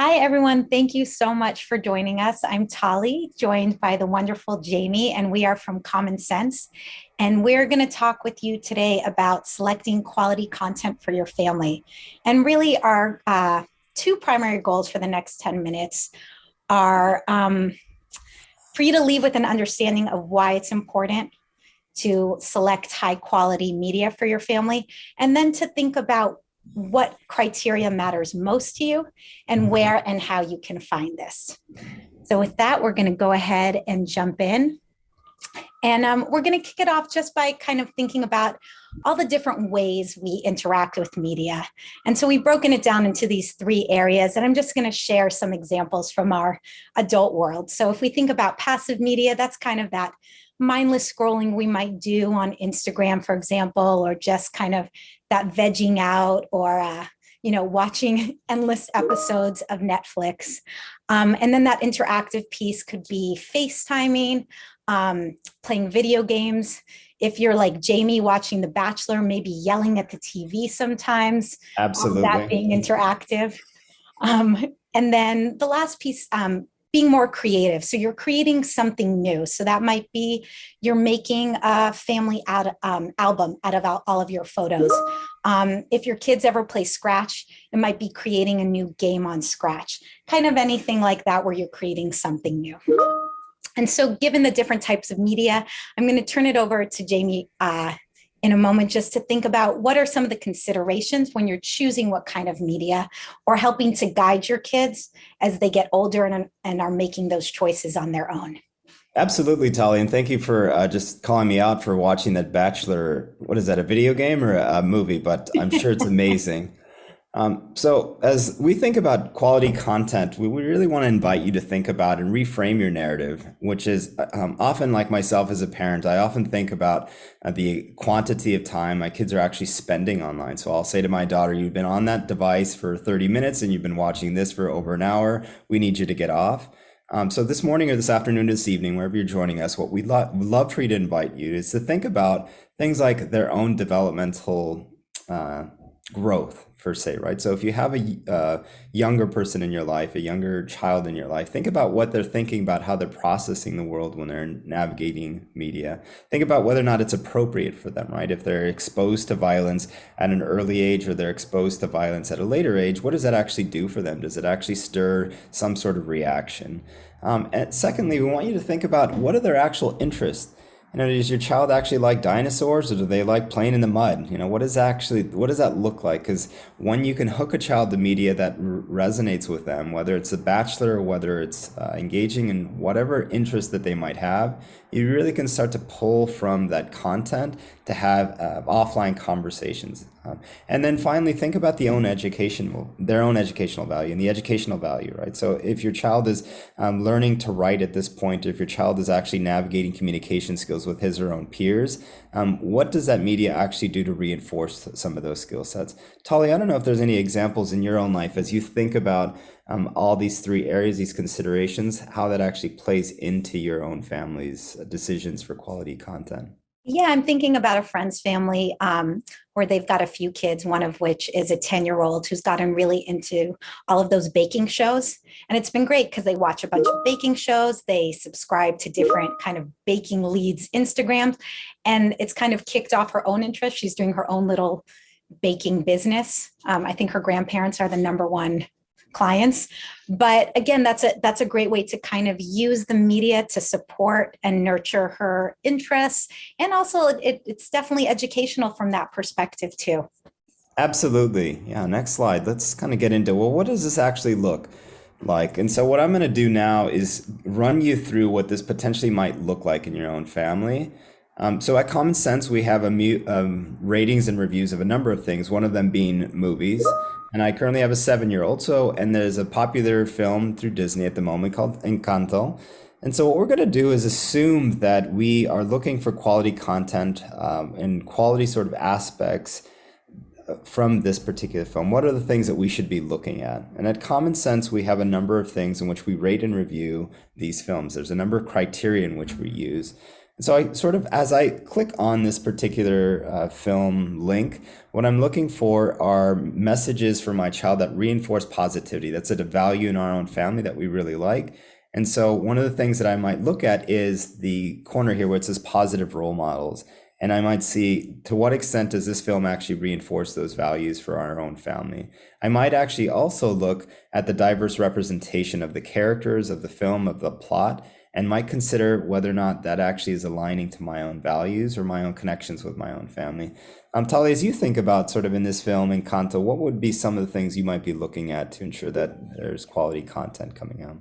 Hi, everyone. Thank you so much for joining us. I'm Tali, joined by the wonderful Jamie, and we are from Common Sense. And we're going to talk with you today about selecting quality content for your family. And really, our two primary goals for the next 10 minutes are for you to leave with an understanding of why it's important to select high quality media for your family, and then to think about what criteria matters most to you and where and how you can find this. So with that, we're going to go ahead and jump in. And we're going to kick it off just by kind of thinking about all the different ways we interact with media. And so we've broken it down into these three areas, and I'm just going to share some examples from our adult world. So if we think about passive media, that's kind of that mindless scrolling we might do on Instagram, for example, or just kind of that vegging out or watching endless episodes of Netflix. And then that interactive piece could be FaceTiming, playing video games. If you're like Jamie watching The Bachelor, maybe yelling at the TV sometimes. Absolutely. That being interactive. And then the last piece, being more creative. So you're creating something new. So that might be you're making a family album out of all of your photos. If your kids ever play Scratch, it might be creating a new game on Scratch, kind of anything like that where you're creating something new. And so given the different types of media, I'm going to turn it over to Jamie in a moment just to think about what are some of the considerations when you're choosing what kind of media or helping to guide your kids as they get older and are making those choices on their own. Absolutely, Tali. And thank you for just calling me out for watching that Bachelor. What is that, a video game or a movie? But I'm sure it's amazing. So as we think about quality content, we really want to invite you to think about and reframe your narrative, which is often, like myself as a parent, I often think about the quantity of time my kids are actually spending online. So I'll say to my daughter, you've been on that device for 30 minutes and you've been watching this for over an hour. We need you to get off. So this morning or this afternoon or this evening, wherever you're joining us, what we'd love for you to invite you is to think about things like their own developmental growth per se, right? So if you have a younger person in your life, a younger child in your life, think about what they're thinking about, how they're processing the world when they're navigating media. Think about whether or not it's appropriate for them, right? If they're exposed to violence at an early age or they're exposed to violence at a later age, what does that actually do for them? Does it actually stir some sort of reaction? And secondly, we want you to think about what are their actual interests. Does your child actually like dinosaurs or do they like playing in the mud? What does that look like? Because when you can hook a child to media that resonates with them, whether it's The Bachelor or whether it's engaging in whatever interest that they might have, you really can start to pull from that content to have offline conversations. And then finally, think about their own educational value and the educational value, right? So if your child is learning to write at this point, or if your child is actually navigating communication skills with his or own peers, what does that media actually do to reinforce some of those skill sets? Tali, I don't know if there's any examples in your own life as you think about all these three areas, these considerations, how that actually plays into your own family's decisions for quality content. Yeah, I'm thinking about a friend's family where they've got a few kids, one of which is a 10-year-old who's gotten really into all of those baking shows. And it's been great because they watch a bunch of baking shows. They subscribe to different kind of baking leads Instagrams. And it's kind of kicked off her own interest. She's doing her own little baking business. I think her grandparents are the number one clients. But again, that's a great way to kind of use the media to support and nurture her interests. And also it's definitely educational from that perspective too. Absolutely. Yeah, next slide. Let's kind of get into, well, what does this actually look like? And so what I'm going to do now is run you through what this potentially might look like in your own family. So at Common Sense, we have ratings and reviews of a number of things, one of them being movies. And I currently have a 7-year-old. And there's a popular film through Disney at the moment called Encanto. And so what we're going to do is assume that we are looking for quality content and quality sort of aspects from this particular film. What are the things that we should be looking at? And at Common Sense, we have a number of things in which we rate and review these films. There's a number of criteria in which we use. So I sort of, as I click on this particular film link, what I'm looking for are messages for my child that reinforce positivity. That's a value in our own family that we really like. And so one of the things that I might look at is the corner here where it says positive role models. And I might see to what extent does this film actually reinforce those values for our own family. I might actually also look at the diverse representation of the characters of the film, of the plot, and might consider whether or not that actually is aligning to my own values or my own connections with my own family. Tali, as you think about sort of in this film in Kanto, what would be some of the things you might be looking at to ensure that there's quality content coming out?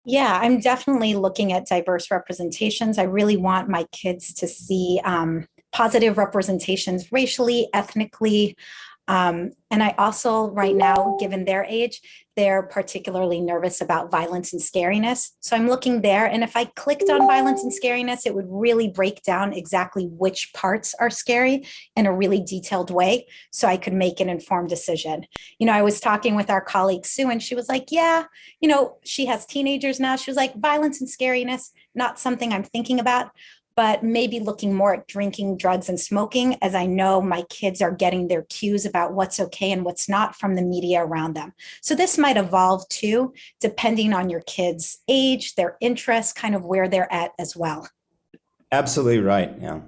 Yeah, I'm definitely looking at diverse representations. I really want my kids to see positive representations racially, ethnically. And I also, right now, given their age, they're particularly nervous about violence and scariness. So I'm looking there. And if I clicked on violence and scariness, it would really break down exactly which parts are scary in a really detailed way. So I could make an informed decision. I was talking with our colleague Sue, and she was like, yeah, she has teenagers now. She was like, violence and scariness, not something I'm thinking about, but maybe looking more at drinking, drugs, and smoking, as I know my kids are getting their cues about what's okay and what's not from the media around them. So this might evolve too, depending on your kids' age, their interests, kind of where they're at as well. Absolutely right. Yeah.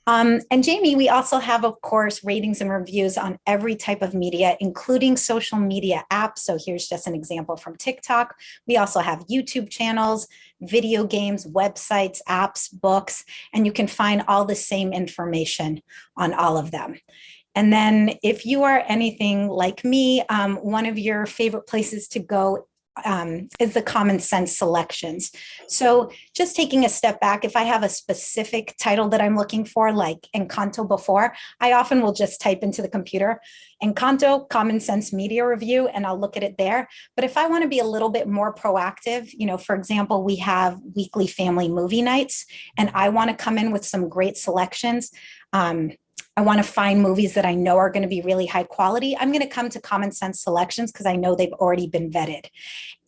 And Jamie, we also have, of course, ratings and reviews on every type of media, including social media apps. So here's just an example from TikTok. We also have YouTube channels, video games, websites, apps, books, and you can find all the same information on all of them. And then if you are anything like me, one of your favorite places to go is the common sense selections. So just taking a step back, if I have a specific title that I'm looking for, like Encanto before, I often will just type into the computer, Encanto Common Sense Media Review, and I'll look at it there. But if I want to be a little bit more proactive, for example, we have weekly family movie nights, and I want to come in with some great selections. I want to find movies that I know are going to be really high quality. I'm going to come to Common Sense Selections because I know they've already been vetted.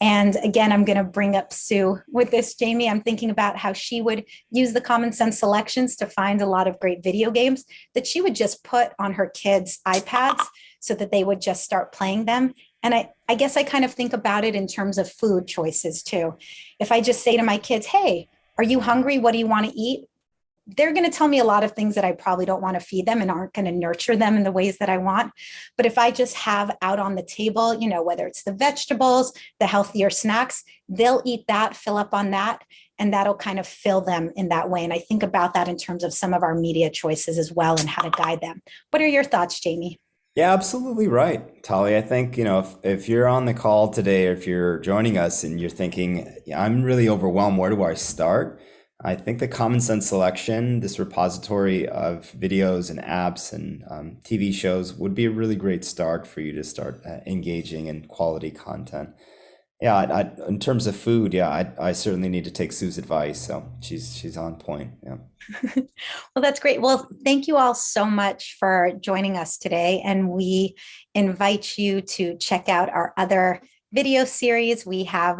And again, I'm going to bring up Sue with this, Jamie. I'm thinking about how she would use the Common Sense Selections to find a lot of great video games that she would just put on her kids' iPads so that they would just start playing them. And I guess I kind of think about it in terms of food choices too. If I just say to my kids, hey, are you hungry? What do you want to eat? They're going to tell me a lot of things that I probably don't want to feed them and aren't going to nurture them in the ways that I want. But if I just have out on the table, whether it's the vegetables, the healthier snacks, they'll eat that, fill up on that, and that'll kind of fill them in that way. And I think about that in terms of some of our media choices as well and how to guide them. What are your thoughts, Jamie? Yeah, absolutely right, Tali. I think, if you're on the call today or if you're joining us and you're thinking, yeah, I'm really overwhelmed, where do I start? I think the Common Sense Selection, this repository of videos and apps and TV shows would be a really great start for you to start engaging in quality content. Yeah, in terms of food, yeah, I certainly need to take Sue's advice. So she's on point. Yeah. Well, that's great. Well, thank you all so much for joining us today. And we invite you to check out our other video series. We have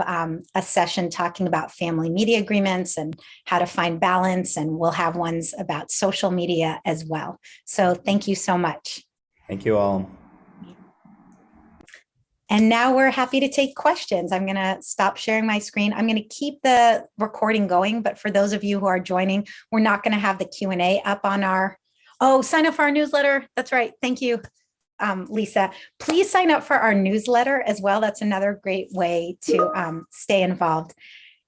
a session talking about family media agreements and how to find balance, and we'll have ones about social media as well. So thank you so much. Thank you all. And now we're happy to take questions. I'm going to stop sharing my screen. I'm going to keep the recording going, but for those of you who are joining, we're not going to have the Q&A up on sign up for our newsletter. That's right. Thank you, Lisa. Please sign up for our newsletter as well. That's another great way to stay involved.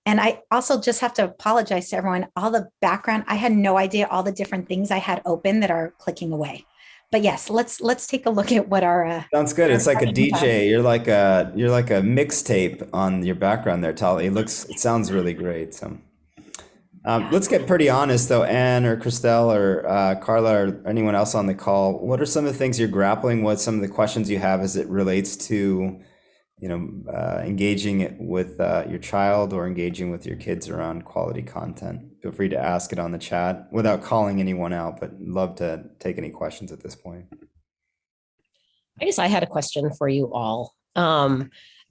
And I also just have to apologize to everyone. All the background, I had no idea all the different things I had open that are clicking away. But yes, let's take a look at what our sounds good. It's like a DJ. You're like a mixtape on your background there, Tali. It sounds really great. So let's get pretty honest though, Anne or Christelle or Carla or anyone else on the call. What are some of the things you're grappling with? Some of the questions you have as it relates to engaging with your child or engaging with your kids around quality content. Feel free to ask it on the chat without calling anyone out, but love to take any questions at this point. I guess I had a question for you all.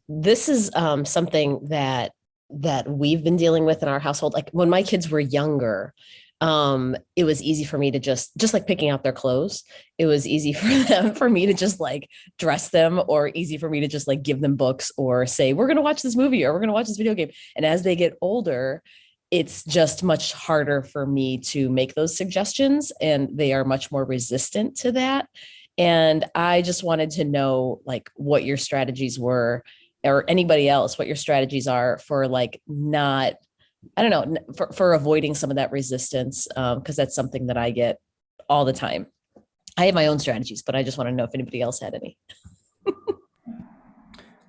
This is something that that we've been dealing with in our household. Like when my kids were younger, it was easy for me to just like picking out their clothes. It was easy for me to just like dress them, or easy for me to just like give them books or say, we're going to watch this movie or we're going to watch this video game. And as they get older, it's just much harder for me to make those suggestions, and they are much more resistant to that. And I just wanted to know like what your strategies were, or anybody else, what your strategies are for like not, I don't know, for avoiding some of that resistance, because that's something that I get all the time. I have my own strategies, but I just want to know if anybody else had any.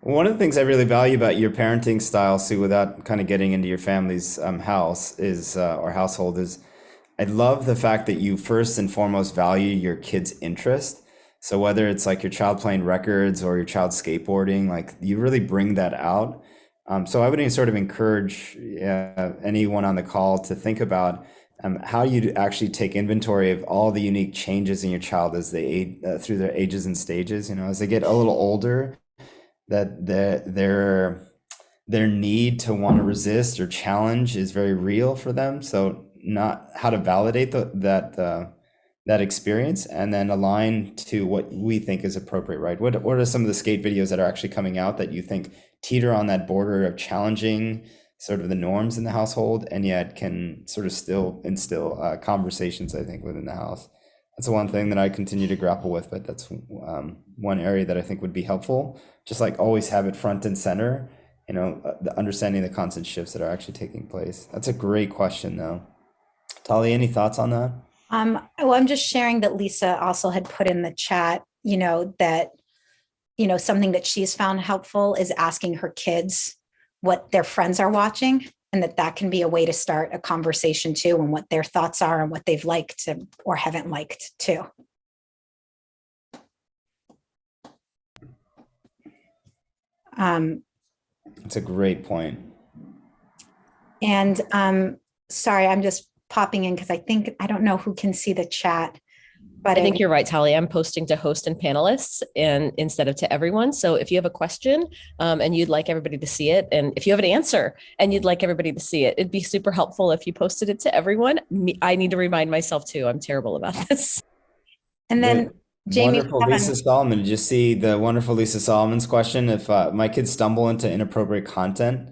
One of the things I really value about your parenting style, Sue, without kind of getting into your family's house is or household, is I love the fact that you first and foremost value your kid's interest. So whether it's like your child playing records or your child skateboarding, like you really bring that out. So I would sort of encourage anyone on the call to think about how you actually take inventory of all the unique changes in your child as they age, through their ages and stages. You know, as they get a little older, that their need to want to resist or challenge is very real for them. So not how to validate that experience, and then align to what we think is appropriate, right? What are some of the skate videos that are actually coming out that you think teeter on that border of challenging sort of the norms in the household, and yet can sort of still instill conversations, I think, within the house? That's the one thing that I continue to grapple with, but that's one area that I think would be helpful. Just like always have it front and center, you know, the understanding the constant shifts that are actually taking place. That's a great question, though. Tali, any thoughts on that? Well, I'm just sharing that Lisa also had put in the chat, that, something that she's found helpful is asking her kids what their friends are watching, and that can be a way to start a conversation too, and what their thoughts are and what they've liked or haven't liked too. It's a great point. And sorry, I'm just popping in because I don't know who can see the chat, but I think you're right, Tali. I'm posting to host and panelists and instead of to everyone. So if you have a question and you'd like everybody to see it, and if you have an answer and you'd like everybody to see it, it'd be super helpful if you posted it to everyone. I need to remind myself too. I'm terrible about this. And then Jamie, wonderful Lisa Solomon. Did you see the wonderful Lisa Solomon's question? If my kids stumble into inappropriate content,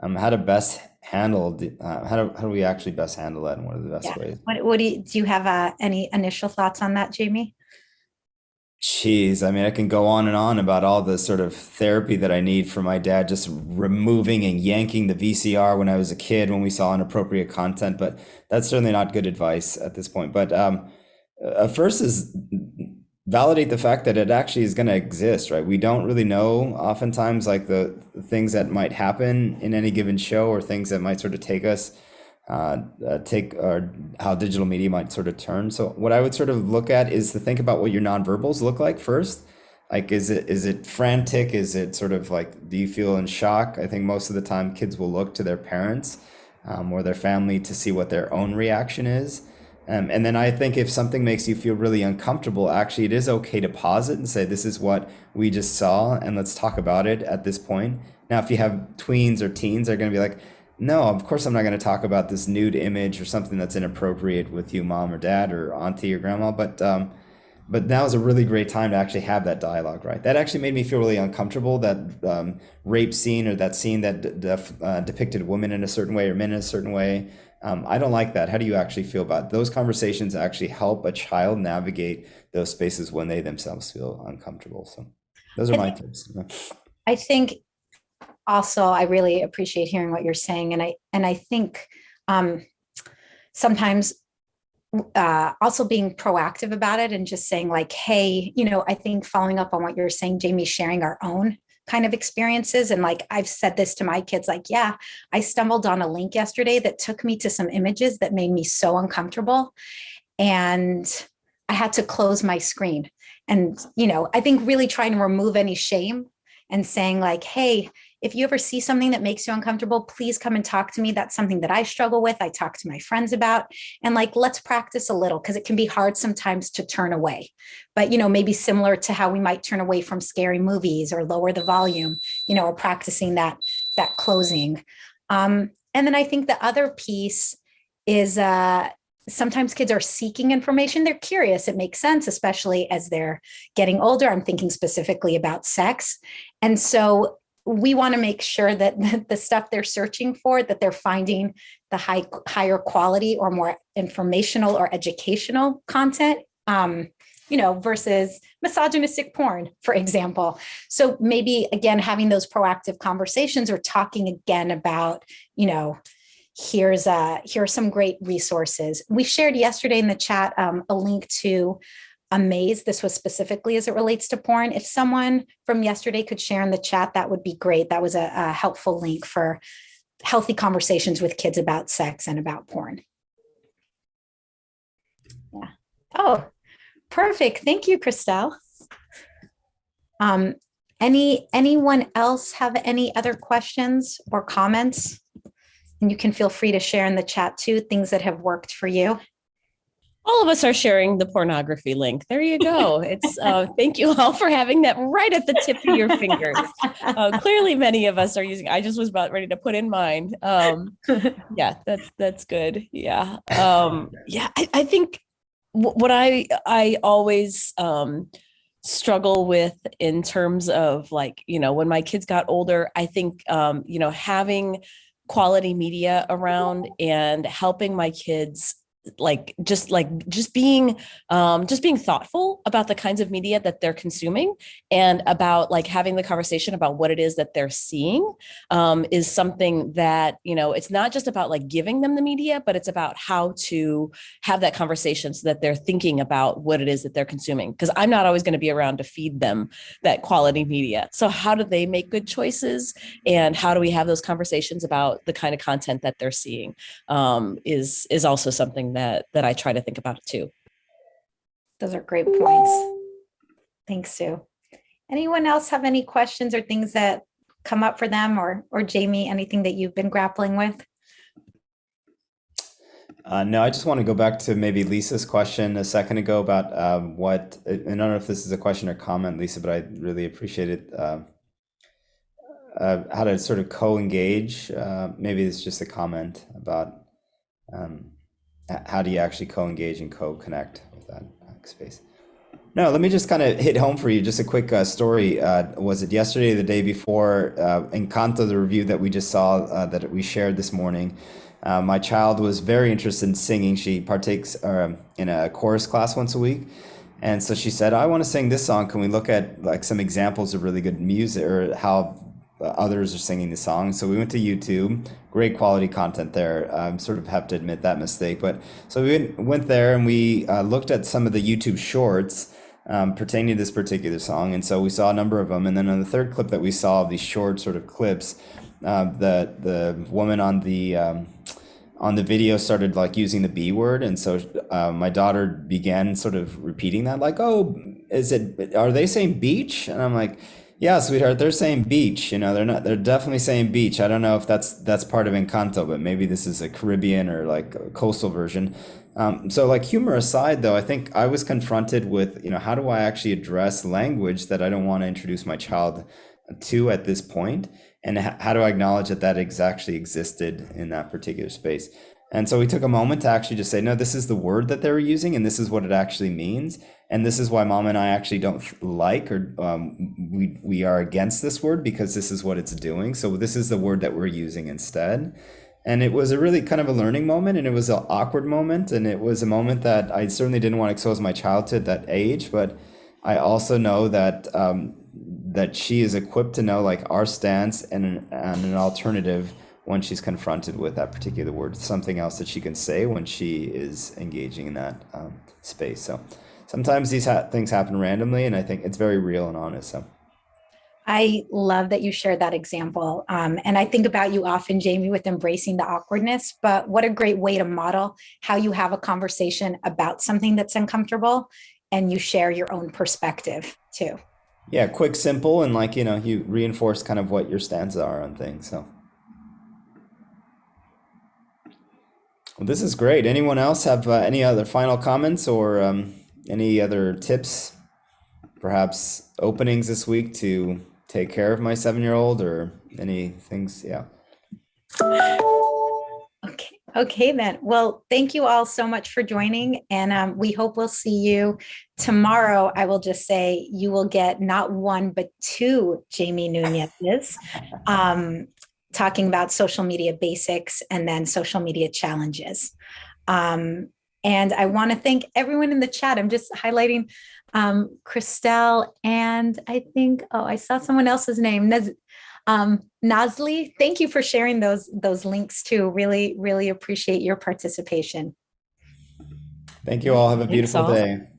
how to best handle how do we actually best handle that, and what are the best ways? What do you have any initial thoughts on that, Jamie? Jeez, I mean, I can go on and on about all the sort of therapy that I need from my dad just removing and yanking the VCR when I was a kid when we saw inappropriate content, but that's certainly not good advice at this point. But first is validate the fact that it actually is going to exist, right? We don't really know oftentimes like the things that might happen in any given show, or things that might sort of take us or how digital media might sort of turn. So what I would sort of look at is to think about what your nonverbals look like first. Like, is it frantic? Is it sort of like, do you feel in shock? I think most of the time kids will look to their parents or their family to see what their own reaction is. And then I think if something makes you feel really uncomfortable, actually, it is okay to pause it and say, this is what we just saw, and let's talk about it at this point. Now, if you have tweens or teens, they're going to be like, no, of course I'm not going to talk about this nude image or something that's inappropriate with you, mom or dad or auntie or grandma. But now is a really great time to actually have that dialogue, right? That actually made me feel really uncomfortable, that rape scene, or that scene that depicted women in a certain way or men in a certain way. I don't like that. How do you actually feel about it? Those conversations actually help a child navigate those spaces when they themselves feel uncomfortable. So those are my tips. I think also I really appreciate hearing what you're saying. And I think sometimes also being proactive about it and just saying like, hey, I think following up on what you're saying, Jamie, sharing our own kind of experiences. And like, I've said this to my kids, like, yeah, I stumbled on a link yesterday that took me to some images that made me so uncomfortable. And I had to close my screen. And, I think really trying to remove any shame and saying like, hey, if you ever see something that makes you uncomfortable, please come and talk to me. That's something that I struggle with. I talk to my friends about, and like, let's practice a little, because it can be hard sometimes to turn away. But, maybe similar to how we might turn away from scary movies or lower the volume, or practicing that closing. And then I think the other piece is sometimes kids are seeking information. They're curious. It makes sense, especially as they're getting older. I'm thinking specifically about sex. And so we want to make sure that the stuff they're searching for, that they're finding the higher quality or more informational or educational content, versus misogynistic porn, for example. So maybe, again, having those proactive conversations or talking again about, here are some great resources. We shared yesterday in the chat a link to Amaze. This was specifically as it relates to porn. If someone from yesterday could share in the chat, that would be great. That was a helpful link for healthy conversations with kids about sex and about porn. Yeah. Oh, perfect. Thank you, Christelle. Anyone else have any other questions or comments? And you can feel free to share in the chat too, things that have worked for you. All of us are sharing the pornography link. There you go. It's thank you all for having that right at the tip of your fingers. Clearly, many of us are using. I just was about ready to put in mine. Yeah, that's good. Yeah, I think what I always struggle with in terms of when my kids got older, I think having quality media around and helping my kids just being thoughtful about the kinds of media that they're consuming and about having the conversation about what it is that they're seeing is something that it's not just about giving them the media, but it's about how to have that conversation so that they're thinking about what it is that they're consuming, because I'm not always going to be around to feed them that quality media. So how do they make good choices, and how do we have those conversations about the kind of content that they're seeing is also something that I try to think about too. Those are great points. Thanks, Sue. Anyone else have any questions or things that come up for them, or Jamie, anything that you've been grappling with? No, I just want to go back to maybe Lisa's question a second ago about I don't know if this is a question or comment, Lisa, but I really appreciate it. How to sort of co-engage. Maybe it's just a comment about how do you actually co-engage and co-connect with that space? No, let me just kind of hit home for you. Just a quick story. Was it yesterday or the day before? Encanto, the review that we just saw that we shared this morning. My child was very interested in singing. She partakes in a chorus class once a week. And so she said, I want to sing this song. Can we look at some examples of really good music or how others are singing the song? So we went to YouTube, great quality content there. Sort of have to admit that mistake. But so we went there and we looked at some of the YouTube shorts pertaining to this particular song. And so we saw a number of them. And then on the third clip that we saw of these short sort of clips, the woman on the video started using the B word. And so my daughter began sort of repeating that oh, are they saying beach? And I'm like, yeah, sweetheart, they're saying beach. They're definitely saying beach. I don't know if that's part of Encanto, but maybe this is a Caribbean or a coastal version. So humor aside, though, I think I was confronted with, how do I actually address language that I don't want to introduce my child to at this point? And how do I acknowledge that actually existed in that particular space? And so we took a moment to actually just say, no, this is the word that they were using, and this is what it actually means. And this is why Mom and I actually don't like, or we are against this word, because this is what it's doing. So this is the word that we're using instead. And it was a really kind of a learning moment, and it was an awkward moment. And it was a moment that I certainly didn't want to expose my child to at that age. But I also know that that she is equipped to know our stance and an alternative when she's confronted with that particular word, something else that she can say when she is engaging in that space. So sometimes these things happen randomly, and I think it's very real and honest. So I love that you shared that example. And I think about you often, Jamie, with embracing the awkwardness, but what a great way to model how you have a conversation about something that's uncomfortable and you share your own perspective too. Yeah, quick, simple, and you reinforce kind of what your stances are on things. So. Well, this is great. Anyone else have any other final comments or any other tips, perhaps openings this week to take care of my 7-year-old, or any things? Yeah. Okay. Okay, then. Well, thank you all so much for joining. And we hope we'll see you tomorrow. I will just say you will get not one, but two Jamie Nunez's talking about social media basics and then social media challenges. Um, and I want to thank everyone in the chat. I'm just highlighting Christelle and I think, oh, I saw someone else's name. Nazli, thank you for sharing those links too. Really, really appreciate your participation. Thank you all. Have a Thanks beautiful all. day.